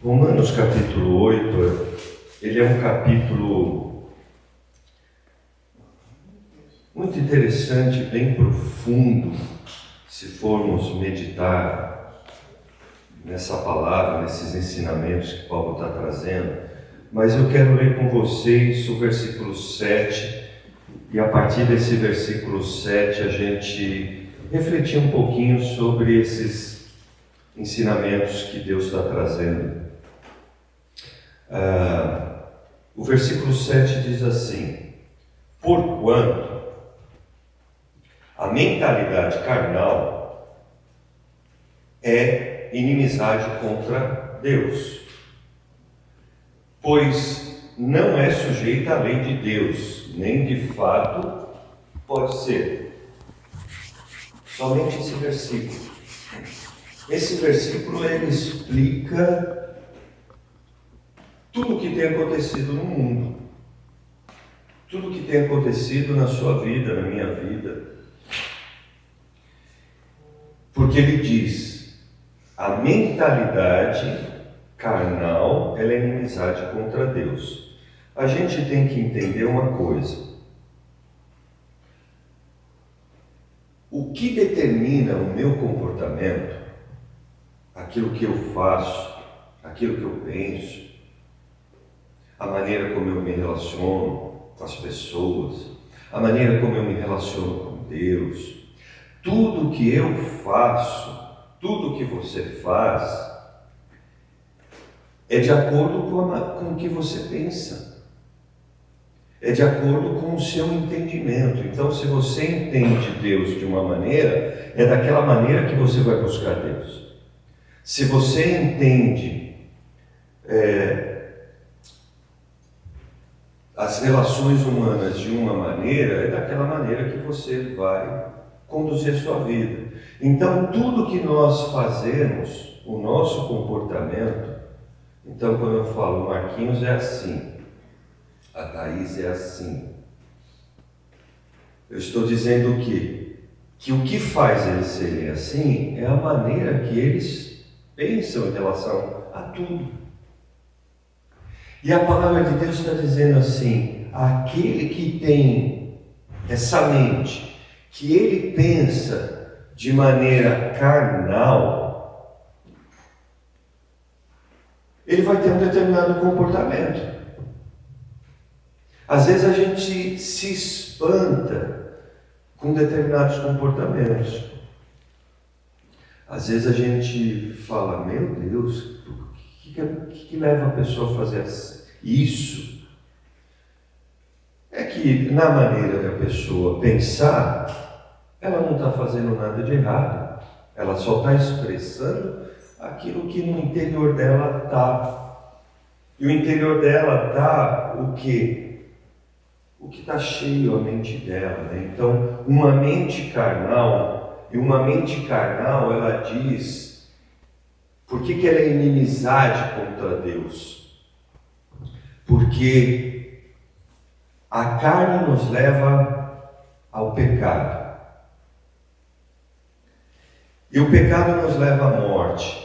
Romanos capítulo 8, ele é um capítulo muito interessante, bem profundo, se formos meditar nessa palavra, nesses ensinamentos que Paulo está trazendo. Mas eu quero ler com vocês o versículo 7, e a partir desse versículo 7 a gente refletir um pouquinho sobre esses ensinamentos que Deus está trazendo. O versículo 7 diz assim: porquanto a mentalidade carnal é inimizade contra Deus, pois não é sujeita à lei de Deus, nem de fato pode ser. Somente esse versículo. Esse versículo ele explica tudo o que tem acontecido no mundo, tudo o que tem acontecido na sua vida, na minha vida. Porque ele diz: a mentalidade carnal ela é inimizade contra Deus. A gente tem que entender uma coisa: o que determina o meu comportamento, aquilo que eu faço, aquilo que eu penso, a maneira como eu me relaciono com as pessoas, a maneira como eu me relaciono com Deus, tudo que eu faço, tudo que você faz, é de acordo com o que você pensa, é de acordo com o seu entendimento. Então, se você entende Deus de uma maneira, é daquela maneira que você vai buscar Deus. Se você entende as relações humanas de uma maneira, é daquela maneira que você vai conduzir a sua vida. Então, tudo que nós fazemos, o nosso comportamento, então quando eu falo, o Marquinhos é assim, a Thaís é assim, eu estou dizendo o quê? Que o que faz eles serem assim é a maneira que eles pensam em relação a tudo. E a palavra de Deus está dizendo assim: aquele que tem essa mente, que ele pensa de maneira carnal, ele vai ter um determinado comportamento. Às vezes a gente se espanta com determinados comportamentos. Às vezes a gente fala: meu Deus, o que leva a pessoa a fazer isso? É que na maneira da pessoa pensar, ela não está fazendo nada de errado. Ela só está expressando aquilo que no interior dela está. E o interior dela está o quê? O que está cheio a mente dela, né? Então, uma mente carnal, ela diz, por que ela é inimizade contra Deus? Porque a carne nos leva ao pecado. E o pecado nos leva à morte.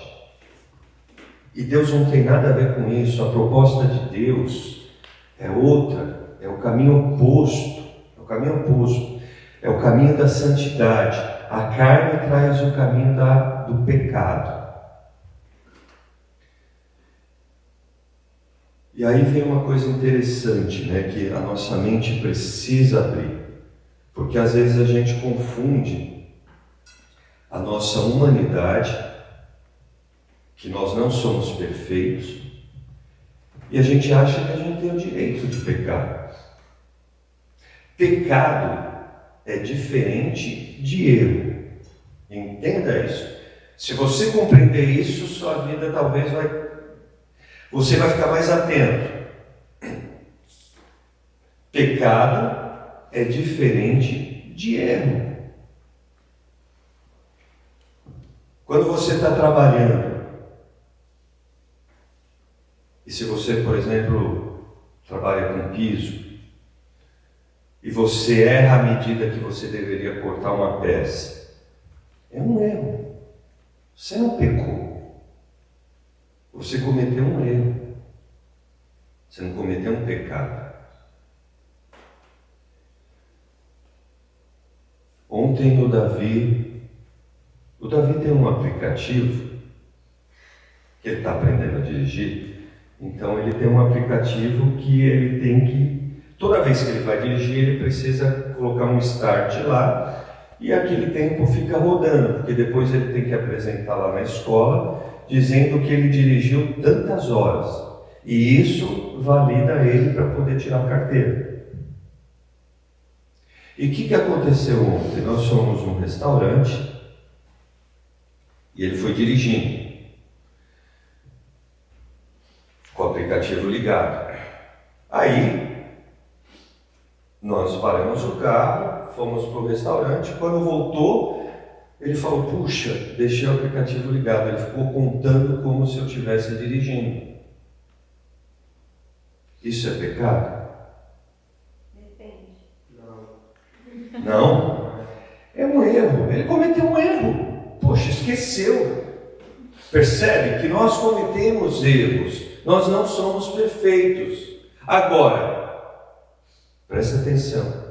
E Deus não tem nada a ver com isso. A proposta de Deus é outra. É o caminho oposto, é o caminho da santidade. A carne traz o caminho do pecado. E aí vem uma coisa interessante, né, que a nossa mente precisa abrir, porque às vezes a gente confunde a nossa humanidade, que nós não somos perfeitos, e a gente acha que a gente tem o direito de pecar. Pecado é diferente de erro. Entenda isso. Se você compreender isso, sua vida talvez você vai ficar mais atento. Pecado é diferente de erro. Quando você está trabalhando, e se você, por exemplo, trabalha com piso, e você erra a medida que você deveria cortar uma peça, é um erro. Você não pecou. Você cometeu um erro. Você não cometeu um pecado. Ontem o Davi tem um aplicativo que ele está aprendendo a dirigir. Então ele tem um aplicativo que ele tem que, toda vez que ele vai dirigir, ele precisa colocar um start lá e aquele tempo fica rodando, porque depois ele tem que apresentar lá na escola dizendo que ele dirigiu tantas horas. E isso valida ele para poder tirar a carteira. E o que aconteceu ontem? Nós fomos num restaurante e ele foi dirigindo, com o aplicativo ligado. Aí, nós paramos o carro, fomos para o restaurante. Quando voltou, ele falou, puxa, deixei o aplicativo ligado. Ele ficou contando como se eu estivesse dirigindo. Isso é pecado? Depende. Não? É um erro. Ele cometeu um erro. Poxa, esqueceu. Percebe que nós cometemos erros. Nós não somos perfeitos. Agora, presta atenção.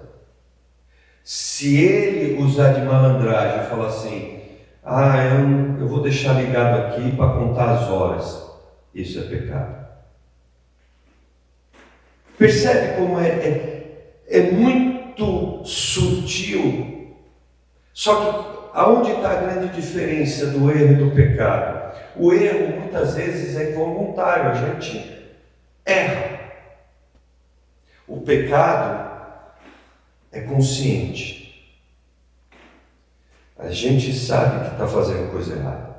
Se ele usar de malandragem e falar assim, eu vou deixar ligado aqui para contar as horas, isso é pecado. Percebe como é muito sutil. Só que aonde está a grande diferença do erro e do pecado? O erro muitas vezes é involuntário, a gente erra. O pecado é consciente. A gente sabe que está fazendo coisa errada.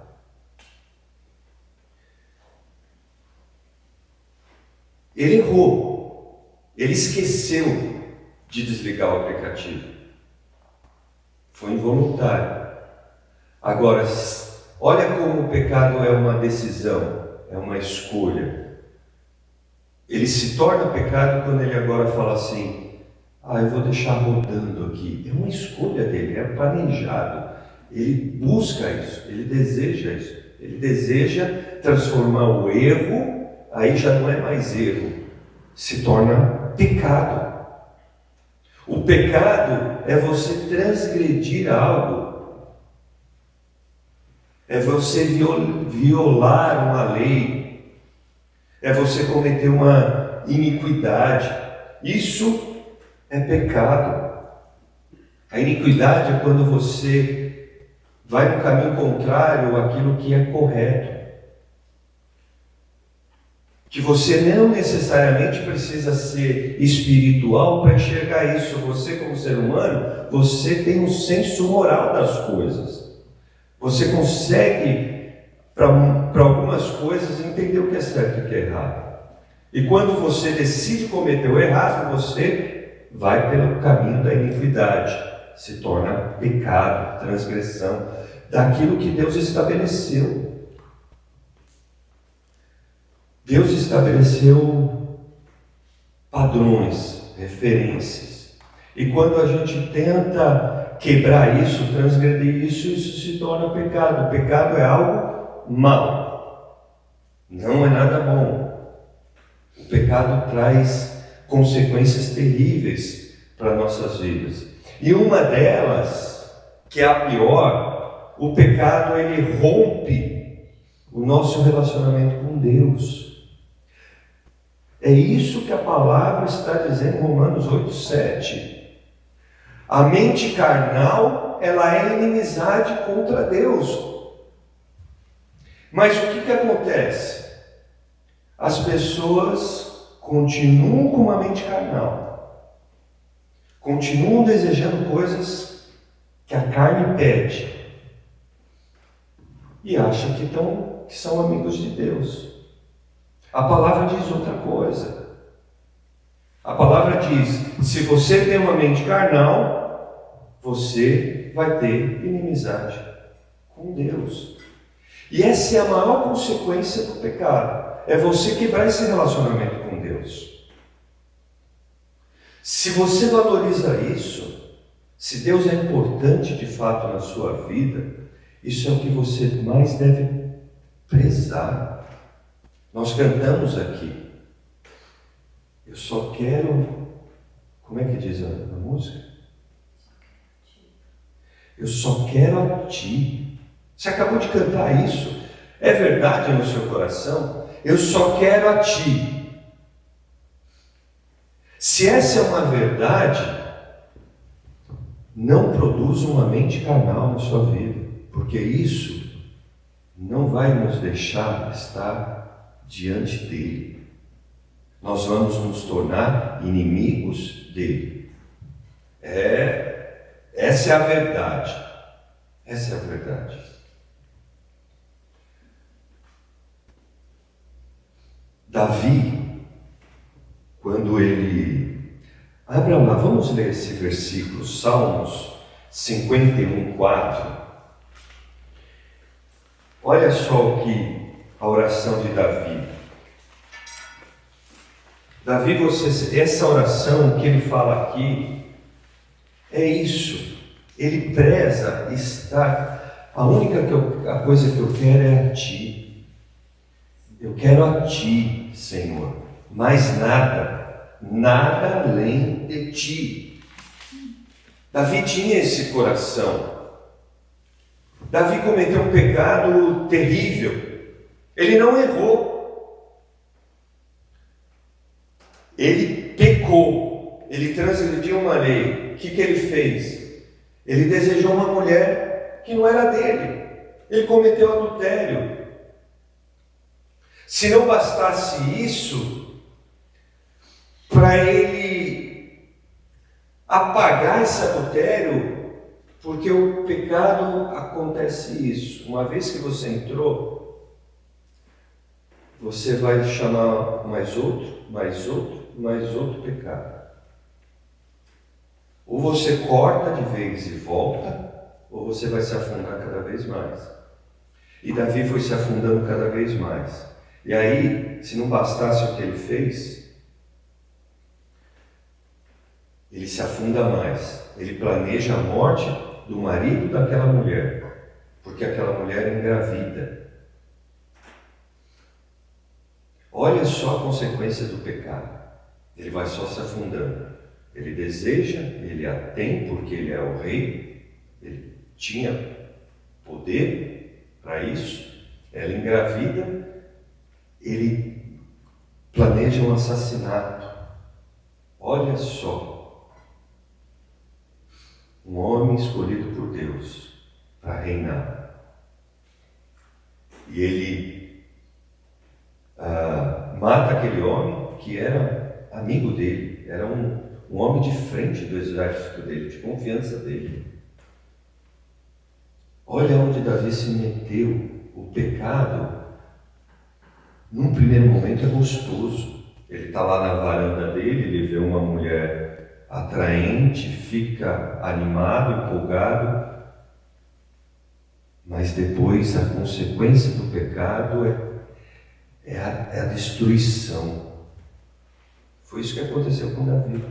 Ele errou. Ele esqueceu de desligar o aplicativo. Foi involuntário. Agora, olha como o pecado é uma decisão, é uma escolha. Ele se torna pecado quando ele agora fala assim, eu vou deixar rodando aqui. É uma escolha dele, é planejado. Ele busca isso, ele deseja isso. Ele deseja transformar o erro, aí já não é mais erro, se torna pecado. O pecado é você transgredir algo. É você violar uma lei. É você cometer uma iniquidade. Isso é pecado. A iniquidade é quando você vai no caminho contrário àquilo que é correto. Que você não necessariamente precisa ser espiritual para enxergar isso. Você, como ser humano, você tem um senso moral das coisas. Você consegue, para algumas coisas, entender o que é certo e o que é errado. E quando você decide cometer o errado, você vai pelo caminho da iniquidade. Se torna pecado, transgressão daquilo que Deus estabeleceu. Deus estabeleceu padrões, referências. E quando a gente tenta quebrar isso, transgredir isso, isso se torna pecado. O pecado é algo mau. Não é nada bom. O pecado traz consequências terríveis para nossas vidas. E uma delas, que é a pior, o pecado ele rompe o nosso relacionamento com Deus. É isso que a palavra está dizendo em Romanos 8:7. A mente carnal, ela é inimizade contra Deus. Mas o que acontece? As pessoas continuam com uma mente carnal. Continuam desejando coisas que a carne pede. E acham que são amigos de Deus. A palavra diz outra coisa. A palavra diz, se você tem uma mente carnal, você vai ter inimizade com Deus. E essa é a maior consequência do pecado. É você quebrar esse relacionamento com Deus. Se você valoriza isso, se Deus é importante de fato na sua vida, isso é o que você mais deve prezar. Nós cantamos aqui. Eu só quero... Como é que diz a música? Eu só quero a Ti. Você acabou de cantar isso. É verdade no seu coração? Eu só quero a Ti. Se essa é uma verdade, não produza uma mente carnal na sua vida, porque isso não vai nos deixar estar diante dele. Nós vamos nos tornar inimigos dele. Essa é a verdade. Essa é a verdade. Davi, quando ele... Abra lá, vamos ler esse versículo, Salmos 51, 4. Olha só o que a oração de Davi. Davi, essa oração que ele fala aqui, é isso. Ele preza estar... A única coisa que eu quero é a Ti. Eu quero a Ti, Senhor. Mais nada, nada além de Ti. Davi tinha esse coração. Davi cometeu um pecado terrível. Ele não errou. Ele pecou. Ele transgrediu uma lei. O que ele fez? Ele desejou uma mulher que não era dele. Ele cometeu adultério. Se não bastasse isso, para ele apagar esse adultério, porque o pecado acontece isso. Uma vez que você entrou, você vai chamar mais outro pecado. Ou você corta de vez e volta, ou você vai se afundar cada vez mais. E Davi foi se afundando cada vez mais. E aí, se não bastasse o que ele fez, ele se afunda mais. Ele planeja a morte do marido daquela mulher, porque aquela mulher é engravida. Olha só a consequência do pecado. Ele vai só se afundando. Ele deseja, ele a tem, porque ele é o rei, ele tinha poder para isso. Ela engravida, ele planeja um assassinato. Olha só, um homem escolhido por Deus para reinar. E ele mata aquele homem que era amigo dele, era um homem de frente do exército dele, de confiança dele. Olha onde Davi se meteu. O pecado, num primeiro momento, é gostoso. Ele está lá na varanda dele, ele vê uma mulher atraente, fica animado, empolgado, mas depois a consequência do pecado é a destruição. Foi isso que aconteceu com Davi.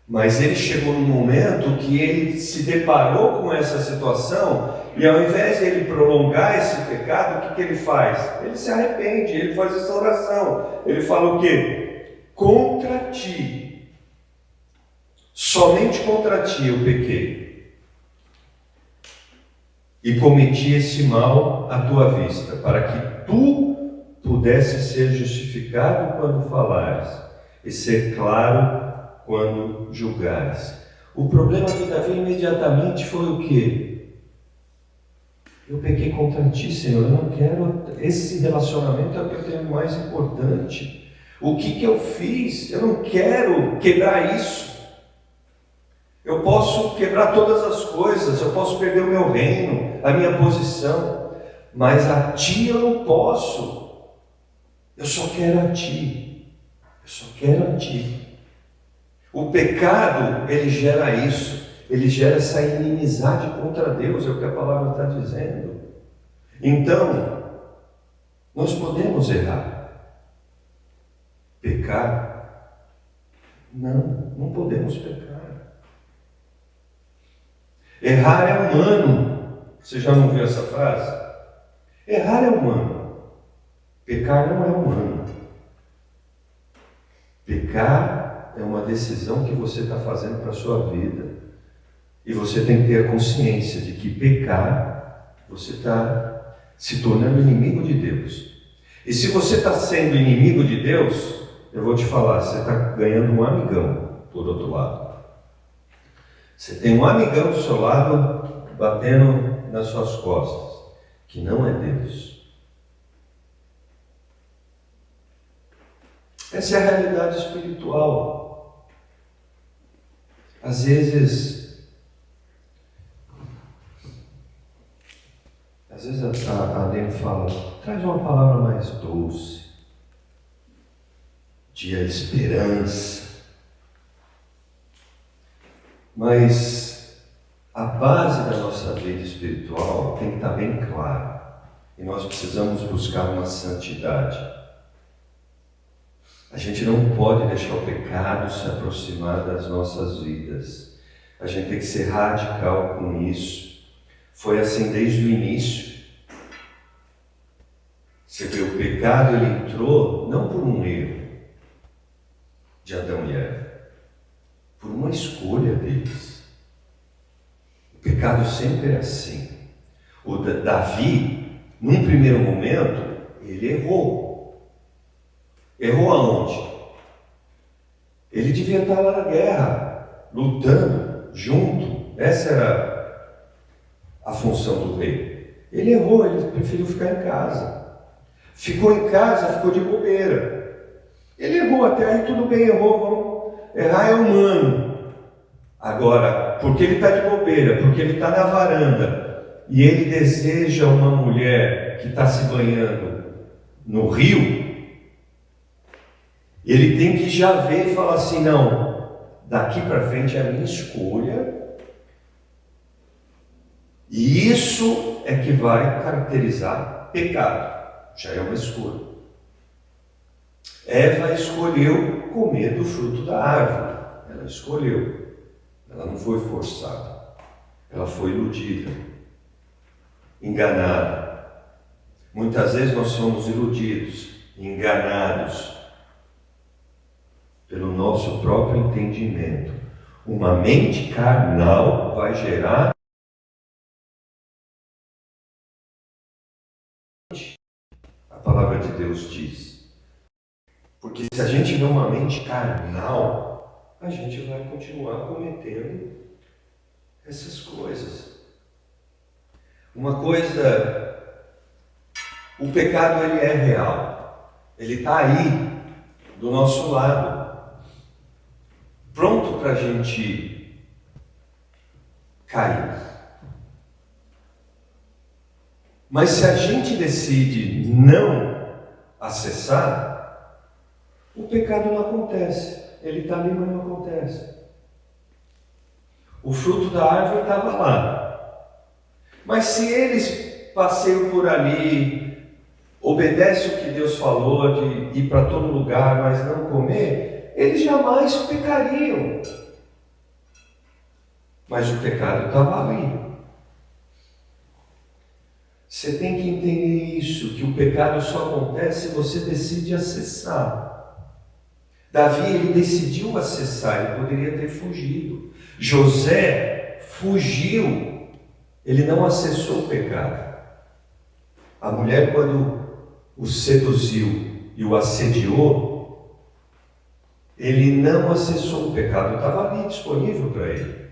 Mas ele chegou num momento que ele se deparou com essa situação e ao invés de ele prolongar esse pecado, o que ele faz? Ele se arrepende, ele faz essa oração. Ele fala o quê? Contra ti, somente contra ti eu pequei e cometi esse mal à tua vista, para que tu pudesse ser justificado quando falares e ser claro quando julgares. O problema de Davi imediatamente foi o quê? Eu pequei contra ti, Senhor, eu não quero, esse relacionamento é o que eu tenho mais importante. O que eu fiz? Eu não quero quebrar isso. Eu posso quebrar todas as coisas, eu posso perder o meu reino, a minha posição, mas a ti eu não posso. Eu só quero a ti. Eu só quero a ti. O pecado, ele gera isso. Ele gera essa inimizade contra Deus, é o que a palavra está dizendo. Então, nós podemos errar. Pecar? Não podemos pecar. Errar é humano. Você já não viu essa frase? Errar é humano. Pecar não é humano. Pecar é uma decisão que você está fazendo para a sua vida. E você tem que ter a consciência de que pecar, você está se tornando inimigo de Deus. E se você está sendo inimigo de Deus, eu vou te falar, você está ganhando um amigão, por outro lado. Você tem um amigão do seu lado, batendo nas suas costas, que não é Deus. Essa é a realidade espiritual. Às vezes a Dani fala, traz uma palavra mais doce, de esperança. Mas a base da nossa vida espiritual tem que estar bem clara. E nós precisamos buscar uma santidade. A gente não pode deixar o pecado se aproximar das nossas vidas. A gente tem que ser radical com isso. Foi assim desde o início. Você vê, o pecado ele entrou não por um erro de Adão e Eva, por uma escolha deles. O pecado sempre é assim. O Davi, num primeiro momento, ele errou. Errou aonde? Ele devia estar lá na guerra, lutando, junto. Essa era a função do rei. Ele errou, ele preferiu ficar em casa. Ficou em casa, ficou de bobeira. Ele errou, até aí tudo bem, errou, vamos. Errar é humano. Agora, porque ele está de bobeira, porque ele está na varanda, e ele deseja uma mulher que está se banhando no rio, ele tem que já ver e falar assim, não, daqui para frente é a minha escolha, e isso é que vai caracterizar pecado, já é uma escolha. Eva escolheu comer do fruto da árvore, ela escolheu, ela não foi forçada, ela foi iludida, enganada. Muitas vezes nós somos iludidos, enganados, pelo nosso próprio entendimento. Uma mente carnal vai gerar a palavra de Deus diz. Porque se a gente tiver uma mente carnal, a gente vai continuar cometendo essas coisas. Uma coisa, o pecado ele é real. Ele está aí, do nosso lado, pronto para a gente cair. Mas se a gente decide não acessar, o pecado não acontece. Ele está ali, mas não acontece. O fruto da árvore estava lá. Mas se eles passeiam por ali, obedecem o que Deus falou de ir para todo lugar, mas não comer, eles jamais pecariam. Mas o pecado estava ali. Você tem que entender isso, que o pecado só acontece se você decide acessar. Davi, ele decidiu acessar, ele poderia ter fugido. José fugiu, ele não acessou o pecado. A mulher, quando o seduziu e o assediou, ele não acessou o pecado, estava ali disponível para ele.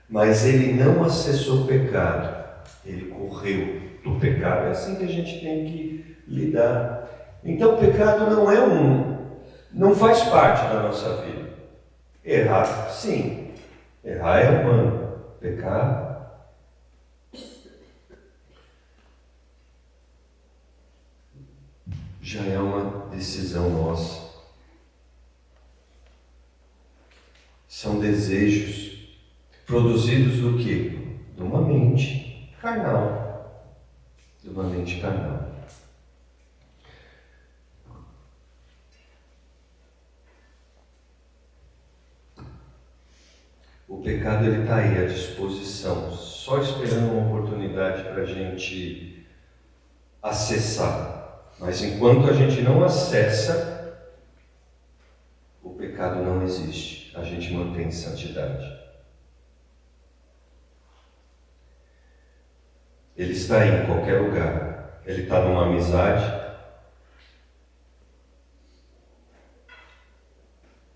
Mas ele não acessou o pecado, ele correu do pecado. É assim que a gente tem que lidar. Então o pecado não faz parte da nossa vida. Errar, sim. Errar é humano. Pecar, já é uma decisão nossa. São desejos produzidos do quê? De uma mente carnal. De uma mente carnal. O pecado ele está aí à disposição, só esperando uma oportunidade para a gente acessar. Mas enquanto a gente não acessa, o pecado não existe. A gente mantém santidade. Ele está aí em qualquer lugar. Ele está numa amizade.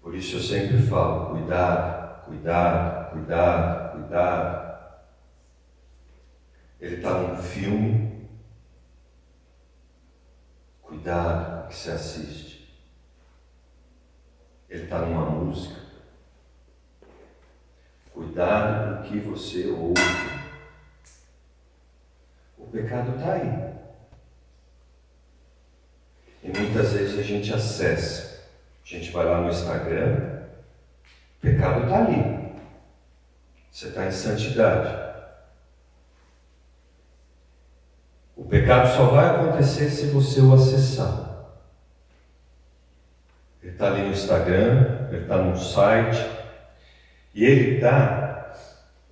Por isso eu sempre falo, cuidado, cuidado, cuidado, cuidado. Ele está num filme. Cuidado com o que você assiste. Ele está numa música. Cuidado com o que você ouve. O pecado está aí. E muitas vezes a gente acessa. A gente vai lá no Instagram. O pecado está ali. Você está em santidade. O pecado só vai acontecer se você o acessar. Ele está ali no Instagram, ele está no site, e ele está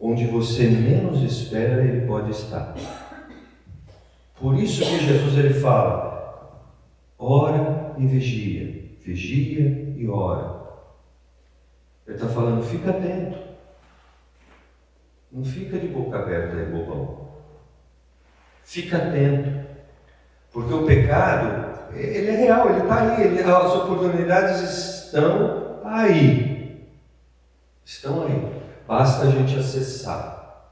onde você menos espera, ele pode estar. Por isso que Jesus ele fala, ora e vigia, vigia e ora. Ele está falando, fica atento. Não fica de boca aberta e bobão. Fica atento, porque o pecado, ele é real, ele está ali, as oportunidades estão aí. Estão aí, basta a gente acessar.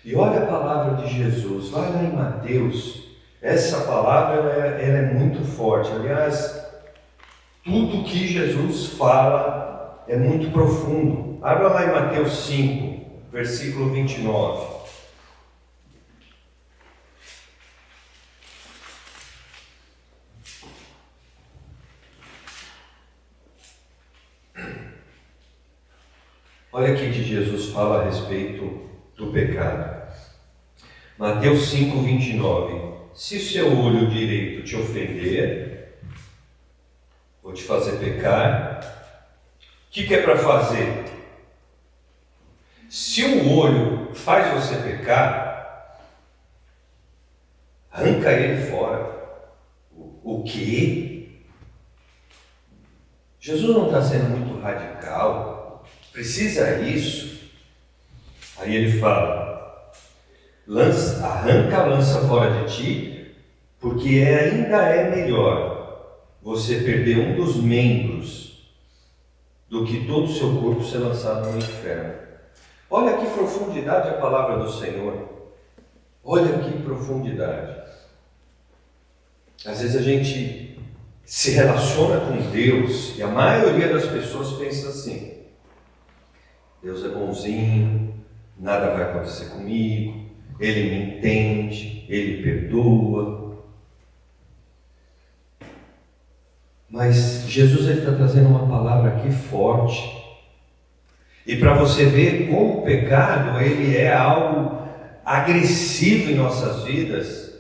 E olha a palavra de Jesus, vai lá em Mateus, essa palavra ela é muito forte, aliás, tudo que Jesus fala é muito profundo. Abra lá em Mateus 5, versículo 29. Olha aqui que Jesus fala a respeito do pecado. Mateus 5, 29. Se seu olho direito te ofender, ou te fazer pecar, o que é para fazer? Se o olho faz você pecar, arranca ele fora. O quê? Jesus não está sendo muito radical. Precisa isso? Aí ele fala, arranca a lança fora de ti, porque ainda é melhor você perder um dos membros do que todo o seu corpo ser lançado no inferno. Olha que profundidade a palavra do Senhor. Olha que profundidade. Às vezes a gente se relaciona com Deus e a maioria das pessoas pensa assim, Deus é bonzinho, nada vai acontecer comigo, Ele me entende, Ele perdoa. Mas Jesus está trazendo uma palavra aqui forte. E para você ver como o pecado ele é algo agressivo em nossas vidas,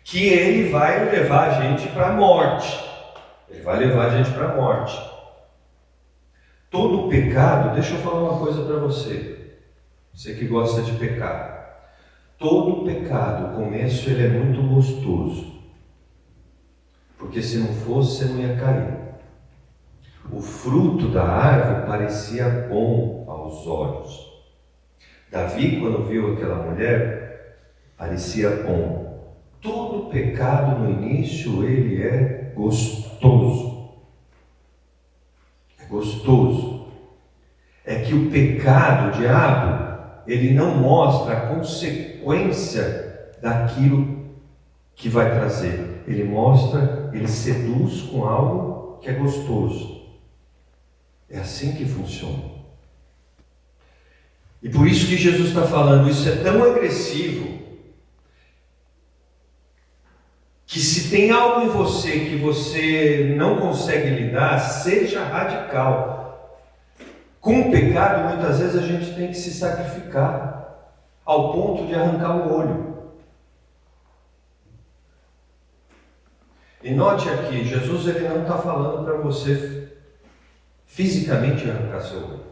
que ele vai levar a gente para a morte. Ele vai levar a gente para a morte. Todo pecado, deixa eu falar uma coisa para você que gosta de pecar. Todo pecado, o começo ele é muito gostoso, porque se não fosse, você não ia cair. O fruto da árvore parecia bom aos olhos. Davi, quando viu aquela mulher, parecia bom. Todo pecado no início, ele é gostoso. Gostoso. É que o pecado, o diabo, ele não mostra a consequência daquilo que vai trazer. Ele mostra, ele seduz com algo que é gostoso. É assim que funciona. E por isso que Jesus está falando, isso é tão agressivo, que se tem algo em você que você não consegue lidar, seja radical. Com o pecado, muitas vezes a gente tem que se sacrificar, ao ponto de arrancar o olho. E note aqui, Jesus ele não está falando para você fisicamente arrancar seu olho.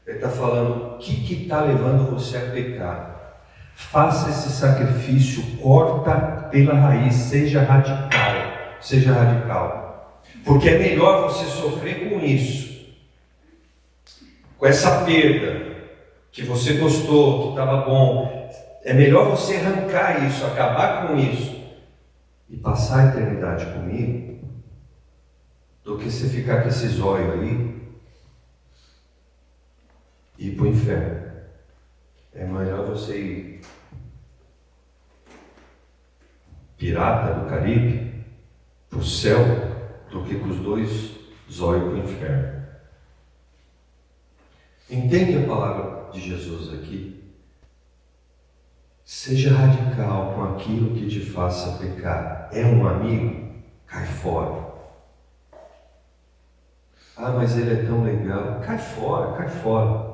Ele está falando o que está levando você a pecar. Faça esse sacrifício, corta pela raiz, seja radical, seja radical. Porque é melhor você sofrer com isso, com essa perda que você gostou, que estava bom. É melhor você arrancar isso, acabar com isso e passar a eternidade comigo, do que você ficar com esse zóio aí e ir para o inferno. É melhor você ir pirata do Caribe para o céu do que com os dois zóios para o inferno. Entende a palavra de Jesus aqui? Seja radical com aquilo que te faça pecar. É um amigo? Cai fora. Ah, mas ele é tão legal. Cai fora, cai fora.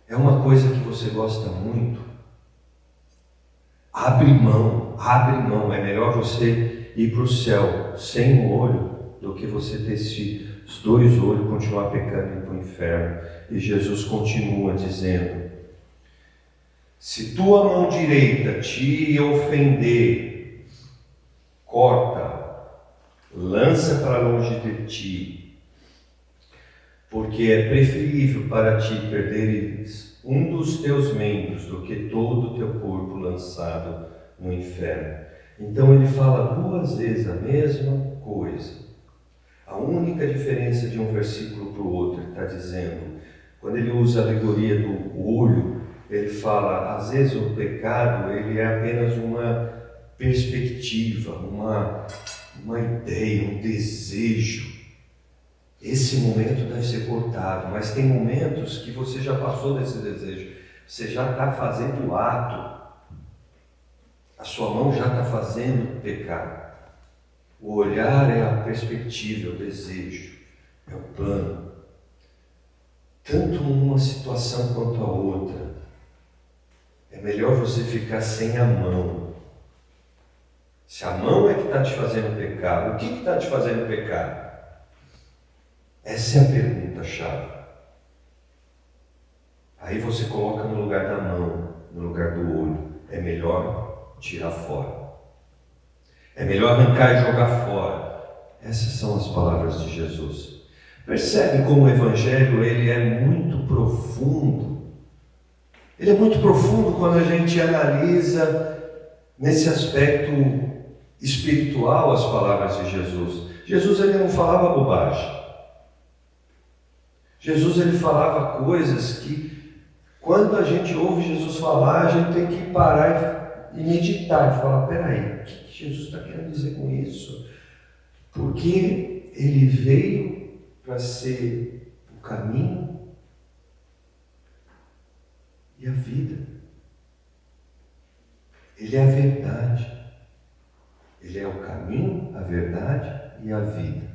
É uma coisa que você gosta muito. Abre mão, abre mão. É melhor você ir para o céu sem um olho do que você ter os dois olhos, continuar pecando e ir para o inferno. E Jesus continua dizendo: se tua mão direita te ofender, corta, lança para longe de ti, porque é preferível para ti perderes um dos teus membros do que todo o teu corpo lançado no inferno. Então ele fala duas vezes a mesma coisa. A única diferença de um versículo para o outro, ele está dizendo, quando ele usa a alegoria do olho, ele fala, às vezes o pecado ele é apenas uma perspectiva, uma ideia, um desejo. Esse momento deve ser cortado, mas tem momentos que você já passou desse desejo, você já está fazendo o ato, a sua mão já está fazendo pecar. O olhar é a perspectiva, é o desejo, é o plano. Tanto uma situação quanto a outra, é melhor você ficar sem a mão. Se a mão é que está te fazendo pecar, o que está te fazendo pecar? Essa é a pergunta-chave. Aí você coloca no lugar da mão, no lugar do olho. É melhor tirar fora. É melhor arrancar e jogar fora. Essas são as palavras de Jesus. Percebe como o Evangelho ele é muito profundo. Ele é muito profundo quando a gente analisa nesse aspecto espiritual as palavras de Jesus. Jesus ele não falava bobagem. Jesus ele falava coisas que, quando a gente ouve Jesus falar, a gente tem que parar e meditar e falar, peraí, o que Jesus está querendo dizer com isso? Porque ele veio para ser o caminho e a vida. Ele é a verdade. Ele é o caminho, a verdade e a vida.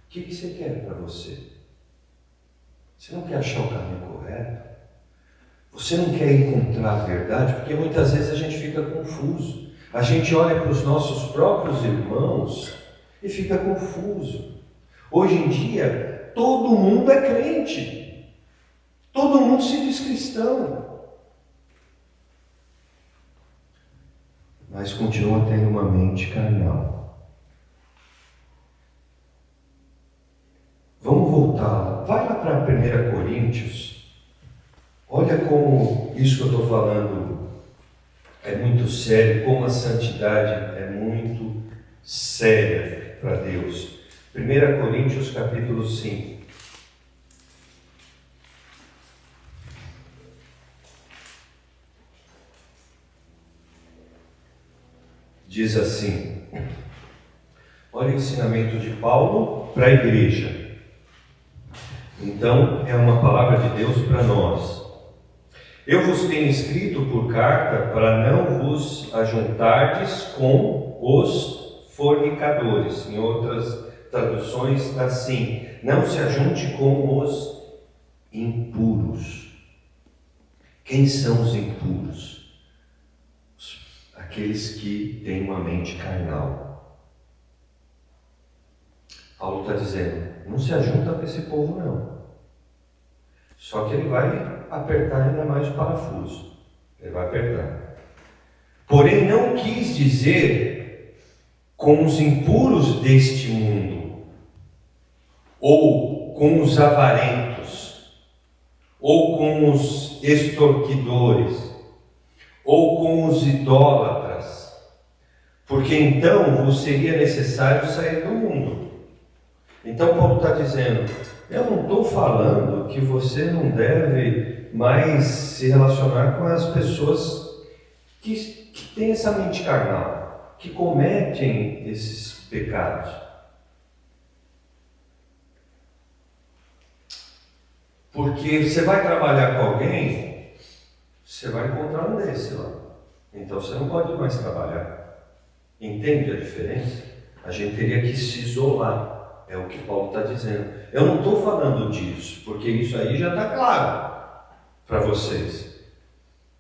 O que você quer para você? Você não quer achar o caminho correto? Você não quer encontrar a verdade? Porque muitas vezes a gente fica confuso. A gente olha para os nossos próprios irmãos e fica confuso. Hoje em dia, todo mundo é crente. Todo mundo se diz cristão. Mas continua tendo uma mente carnal. Vamos voltar. Vai lá para 1 Coríntios. Olha como isso que eu estou falando é muito sério, como a santidade é muito séria para Deus. 1 Coríntios capítulo 5. Diz assim, olha o ensinamento de Paulo para a igreja. Então, é uma palavra de Deus para nós. Eu vos tenho escrito por carta para não vos ajuntardes com os fornicadores. Em outras traduções está assim, não se ajunte com os impuros. Quem são os impuros? Aqueles que têm uma mente carnal. Paulo está dizendo, não se ajunta com esse povo não. Só que ele vai apertar ainda mais o parafuso. Ele vai apertar. Porém, não quis dizer com os impuros deste mundo, ou com os avarentos, ou com os extorquidores, ou com os idólatras, porque então vos seria necessário sair do mundo. Então Paulo está dizendo, eu não estou falando que você não deve mais se relacionar com as pessoas que têm essa mente carnal, que cometem esses pecados. Porque você vai trabalhar com alguém, você vai encontrar um desse lá. Então você não pode mais trabalhar. Entende a diferença? A gente teria que se isolar. É o que Paulo está dizendo. Eu não estou falando disso, porque isso aí já está claro para vocês.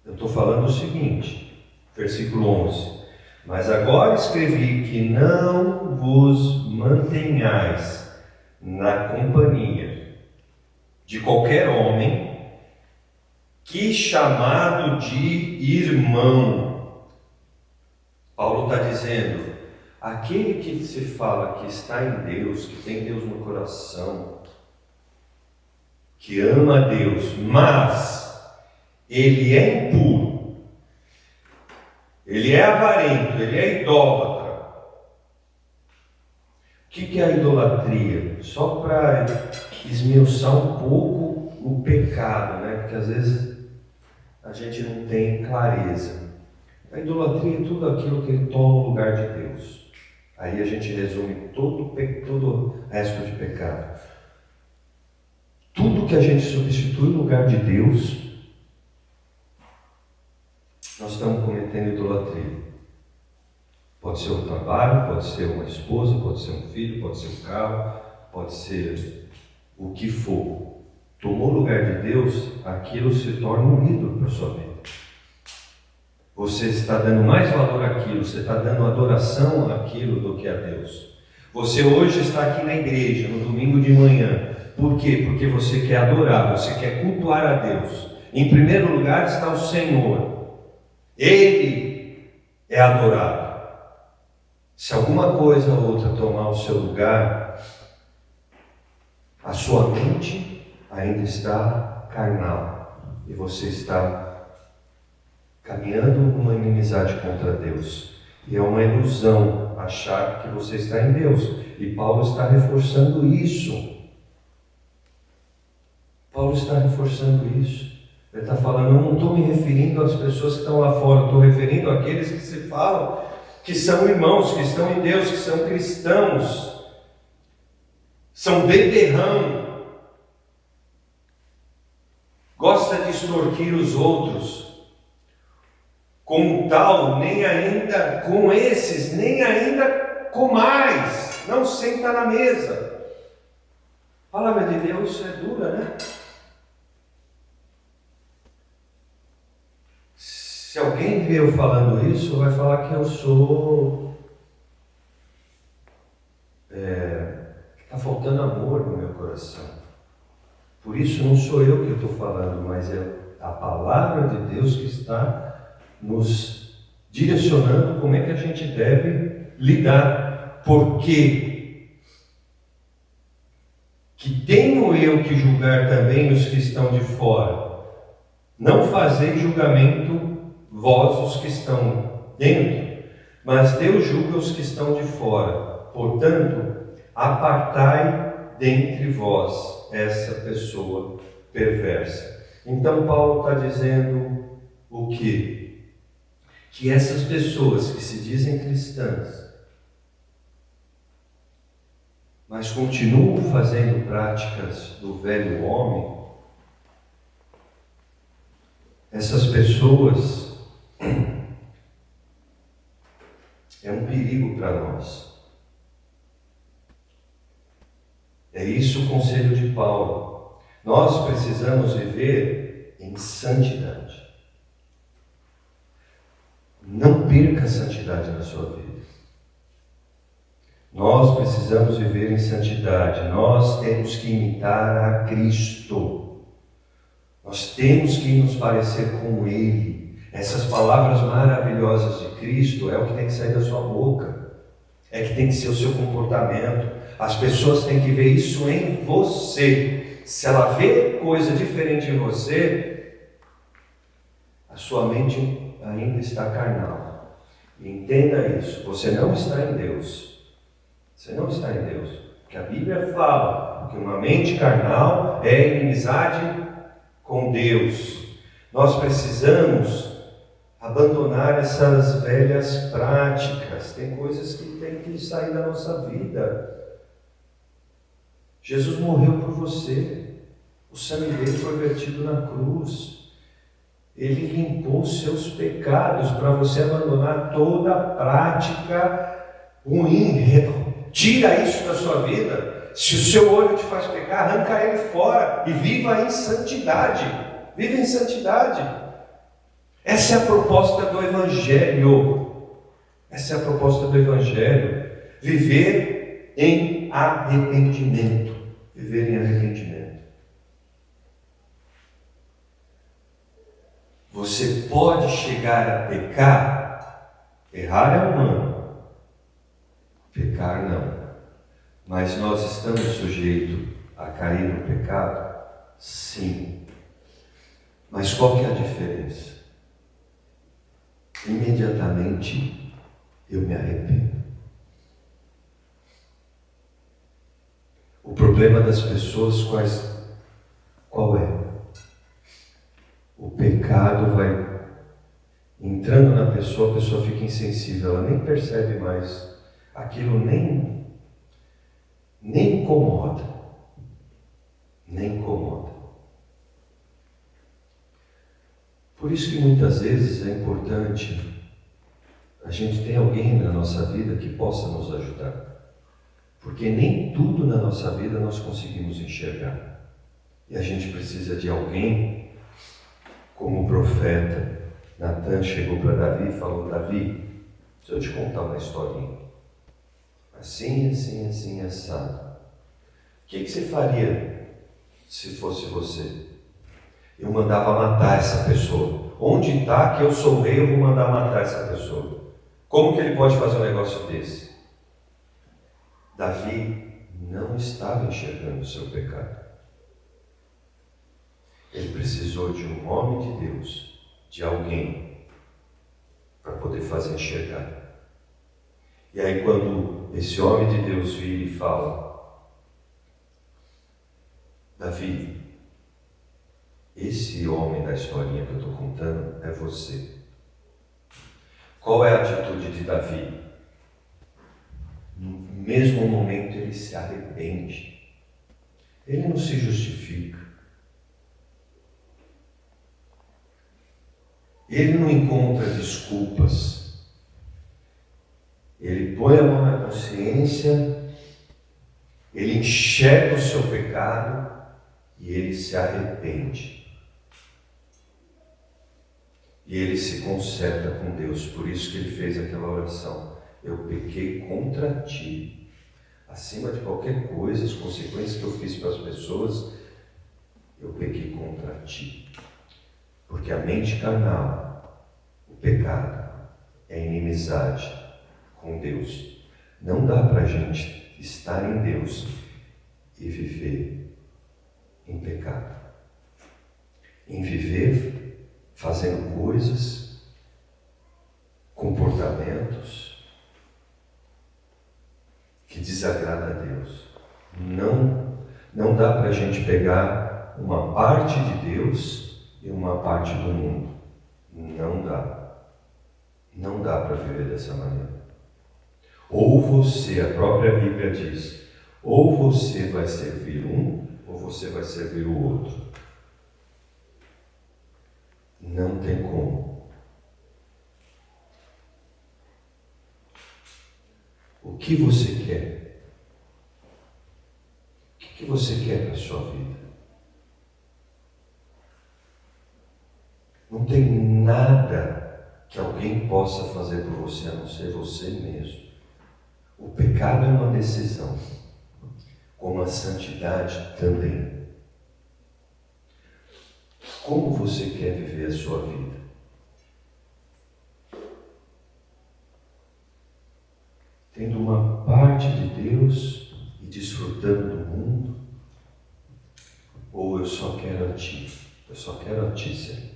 Eu estou falando o seguinte, versículo 11. Mas agora escrevi que não vos mantenhais na companhia de qualquer homem que chamado de irmão. Paulo está dizendo, aquele que se fala que está em Deus, que tem Deus no coração, que ama a Deus, mas ele é impuro, ele é avarento, ele é idólatra. O que é a idolatria? Só para esmiuçar um pouco o pecado, né? Porque às vezes a gente não tem clareza. A idolatria é tudo aquilo que ele toma no lugar de Deus. Aí a gente resume todo o resto de pecado. Tudo que a gente substitui no lugar de Deus, nós estamos cometendo idolatria. Pode ser um trabalho, pode ser uma esposa, pode ser um filho, pode ser um carro, pode ser o que for. Tomou o lugar de Deus, aquilo se torna um ídolo para a sua vida. Você está dando mais valor àquilo, você está dando adoração àquilo do que a Deus. Você hoje está aqui na igreja, no domingo de manhã. Por quê? Porque você quer adorar, você quer cultuar a Deus. Em primeiro lugar está o Senhor. Ele é adorado. Se alguma coisa ou outra tomar o seu lugar, a sua mente ainda está carnal. E você está caminhando numa inimizade contra Deus. E é uma ilusão achar que você está em Deus. E Paulo está reforçando isso. Paulo está reforçando isso. Ele está falando, eu não estou me referindo às pessoas que estão lá fora, estou referindo àqueles que se falam que são irmãos, que estão em Deus, que são cristãos, são beberrão, gosta de extorquir os outros. Com tal, nem ainda com esses, nem ainda com mais, não senta na mesa. A palavra de Deus é dura, né? Se alguém vê eu falando isso, vai falar que eu sou... está faltando amor no meu coração. Por isso não sou eu que estou falando, mas é a palavra de Deus que está nos direcionando como é que a gente deve lidar. Porque que tenho eu que julgar também os que estão de fora. Não fazei julgamento vós os que estão dentro, mas Deus julga os que estão de fora. Portanto, apartai dentre vós essa pessoa perversa. Então Paulo está dizendo o quê? Que essas pessoas que se dizem cristãs, mas continuam fazendo práticas do velho homem, essas pessoas é um perigo para nós. É isso o conselho de Paulo. Nós precisamos viver em santidade. Não perca a santidade na sua vida. Nós precisamos viver em santidade. Nós temos que imitar a Cristo. Nós temos que nos parecer com Ele. Essas palavras maravilhosas de Cristo é o que tem que sair da sua boca. É que tem que ser o seu comportamento. As pessoas têm que ver isso em você. Se ela vê coisa diferente em você, a sua mente ainda está carnal. Entenda isso. Você não está em Deus. Você não está em Deus. Porque a Bíblia fala que uma mente carnal é inimizade com Deus. Nós precisamos abandonar essas velhas práticas. Tem coisas que tem que sair da nossa vida. Jesus morreu por você. O sangue dele foi vertido na cruz. Ele limpou os seus pecados para você abandonar toda a prática ruim. Tira isso da sua vida. Se o seu olho te faz pecar, arranca ele fora e viva em santidade. Viva em santidade. Essa é a proposta do Evangelho. Essa é a proposta do Evangelho. Viver em arrependimento. Viver em arrependimento. Você pode chegar a pecar. Errar é humano. Pecar não. Mas nós estamos sujeitos a cair no pecado? Sim. Mas qual que é a diferença? Imediatamente eu me arrependo. O problema das pessoas qual é? O pecado vai entrando na pessoa, a pessoa fica insensível, ela nem percebe mais. Aquilo nem incomoda. Nem incomoda. Por isso que muitas vezes é importante a gente ter alguém na nossa vida que possa nos ajudar. Porque nem tudo na nossa vida nós conseguimos enxergar. E a gente precisa de alguém, como o profeta Natan chegou para Davi e falou: Davi, deixa eu te contar uma historinha. Assim, assim, assim, assado. O que você faria se fosse você? Eu mandava matar essa pessoa. Onde está que eu sou rei, eu vou mandar matar essa pessoa. Como que ele pode fazer um negócio desse? Davi não estava enxergando o seu pecado. Ele precisou de um homem de Deus, de alguém, para poder fazer enxergar. E aí quando esse homem de Deus vira e fala: Davi, esse homem da historinha que eu estou contando é você. Qual é a atitude de Davi? No mesmo momento ele se arrepende. Ele não se justifica. Ele não encontra desculpas. Ele põe a mão na consciência, ele enxerga o seu pecado e ele se arrepende. E ele se conserta com Deus. Por isso que ele fez aquela oração: eu pequei contra ti. Acima de qualquer coisa, as consequências que eu fiz para as pessoas, eu pequei contra ti. Porque a mente carnal, o pecado, é inimizade com Deus. Não dá para a gente estar em Deus e viver em pecado. Em viver fazendo coisas, comportamentos que desagradam a Deus. Não dá para a gente pegar uma parte de Deus e uma parte do mundo. Não dá. Não dá para viver dessa maneira. Ou você, a própria Bíblia diz, ou você vai servir um, ou você vai servir o outro. Não tem como. O que você quer? O que você quer para a sua vida? Não tem nada que alguém possa fazer por você a não ser você mesmo. O pecado é uma decisão, como a santidade também. Como você quer viver a sua vida? Tendo uma parte de Deus e desfrutando do mundo? Ou eu só quero a Ti? Eu só quero a Ti, Senhor.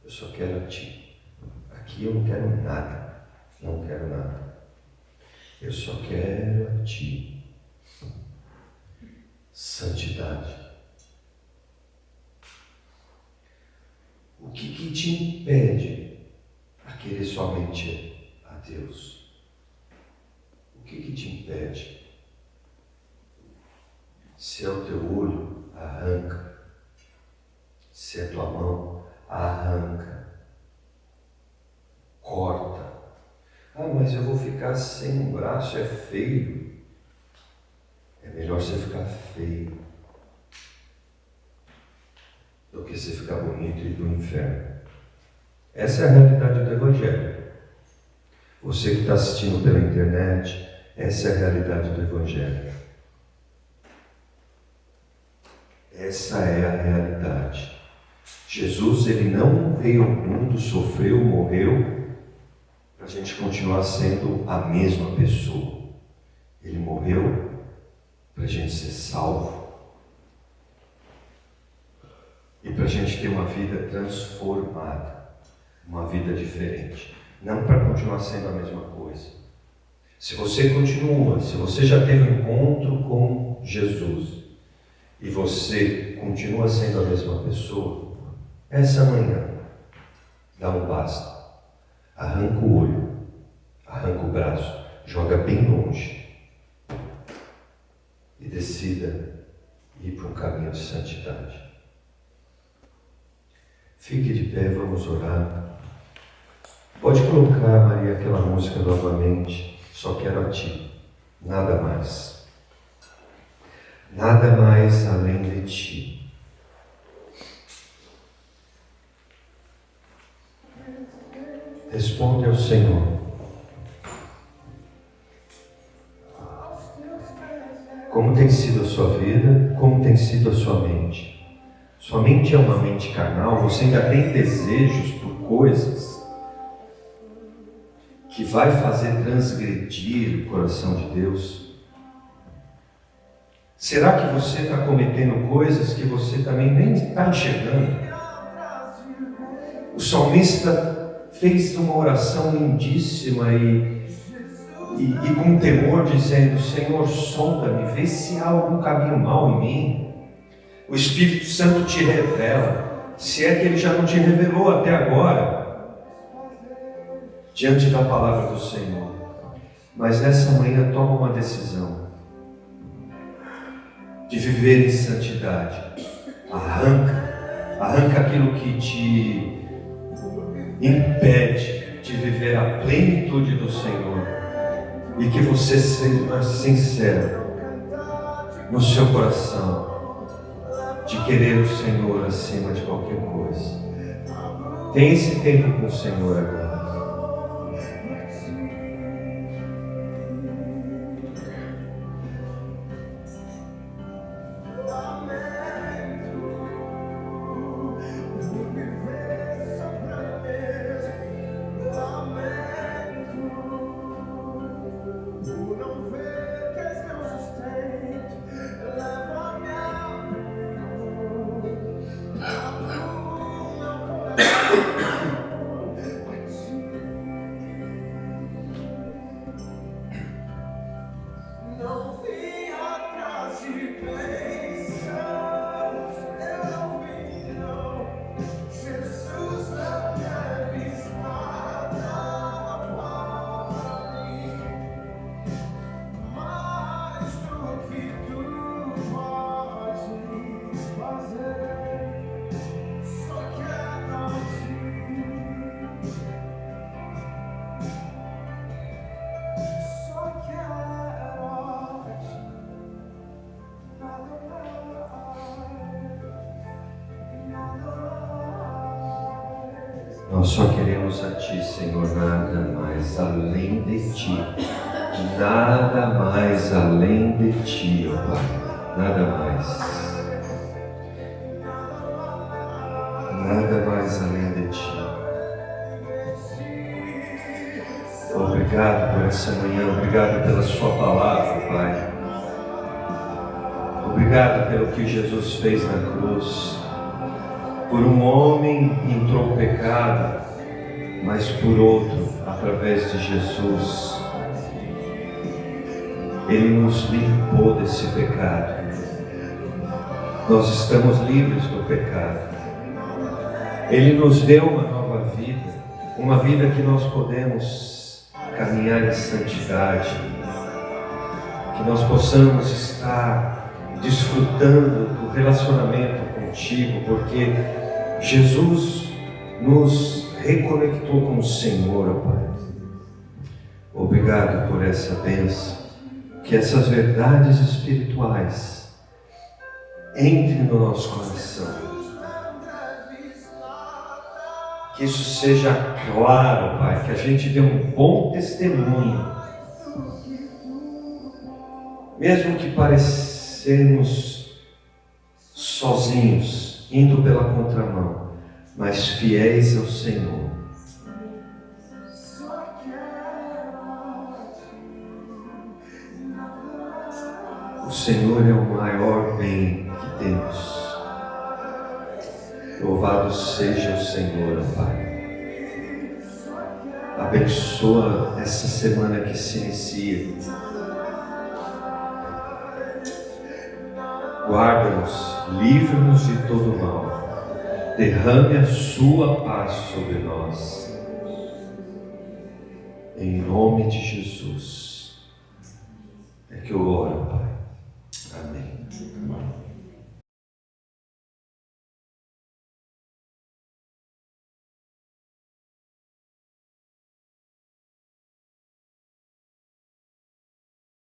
Eu só quero a Ti. Aqui eu não quero nada. Não quero nada. Eu só quero a Ti. Santidade. O que te impede a querer somente a Deus? O que te impede? Se é o teu olho, arranca. Se é tua mão, arranca. Corta. Ah, mas eu vou ficar sem um braço, é feio. É melhor você ficar feio do que você ficar bonito e ir para o inferno. Essa é a realidade do Evangelho. Você que está assistindo pela internet, essa é a realidade do Evangelho. Essa é a realidade. Jesus, ele não veio ao mundo, sofreu, morreu, para a gente continuar sendo a mesma pessoa. Ele morreu para a gente ser salvo. E para a gente ter uma vida transformada, uma vida diferente. Não para continuar sendo a mesma coisa. Se você continua, se você já teve um encontro com Jesus, e você continua sendo a mesma pessoa, essa manhã, dá um basta. Arranca o olho, arranca o braço, joga bem longe. E decida ir para um caminho de santidade. Fique de pé, vamos orar. Pode colocar, Maria, aquela música novamente. Só quero a Ti, nada mais. Nada mais além de Ti. Responde ao Senhor. Como tem sido a sua vida? Como tem sido a sua mente? Sua mente é uma mente carnal? Você ainda tem desejos por coisas que vai fazer transgredir o coração de Deus? Será que você está cometendo coisas que você também nem está enxergando? O salmista fez uma oração lindíssima e com temor, dizendo: Senhor, sonda-me, vê se há algum caminho mau em mim. O Espírito Santo te revela, se é que Ele já não te revelou até agora, diante da palavra do Senhor. Mas nessa manhã toma uma decisão de viver em santidade. Arranca aquilo que te impede de viver a plenitude do Senhor, e que você seja sincero no seu coração de querer o Senhor acima de qualquer coisa. Tem esse tempo com o Senhor agora. Nós só queremos a Ti, Senhor, nada mais além de Ti. Nada mais além de Ti, ó Pai. Nada mais. mais além de Ti. Obrigado por essa manhã, obrigado pela Sua palavra, Pai. Obrigado pelo que Jesus fez na cruz. Por um homem entrou o pecado, mas por outro, através de Jesus, Ele nos limpou desse pecado. Nós estamos livres do pecado. Ele nos deu uma nova vida, uma vida que nós podemos caminhar em santidade, que nós possamos estar desfrutando do relacionamento contigo, porque Jesus nos reconectou com o Senhor, ó Pai. Obrigado por essa bênção, que essas verdades espirituais entrem no nosso coração, que isso seja claro, Pai, que a gente dê um bom testemunho, mesmo que parecemos sozinhos, indo pela contramão, mas fiéis ao Senhor. O Senhor é o maior bem que temos. Louvado seja o Senhor, Pai. Abençoa essa semana que se inicia. Guarda-nos, livra-nos de todo mal. Derrame a Sua paz sobre nós. Em nome de Jesus é que eu oro, Pai.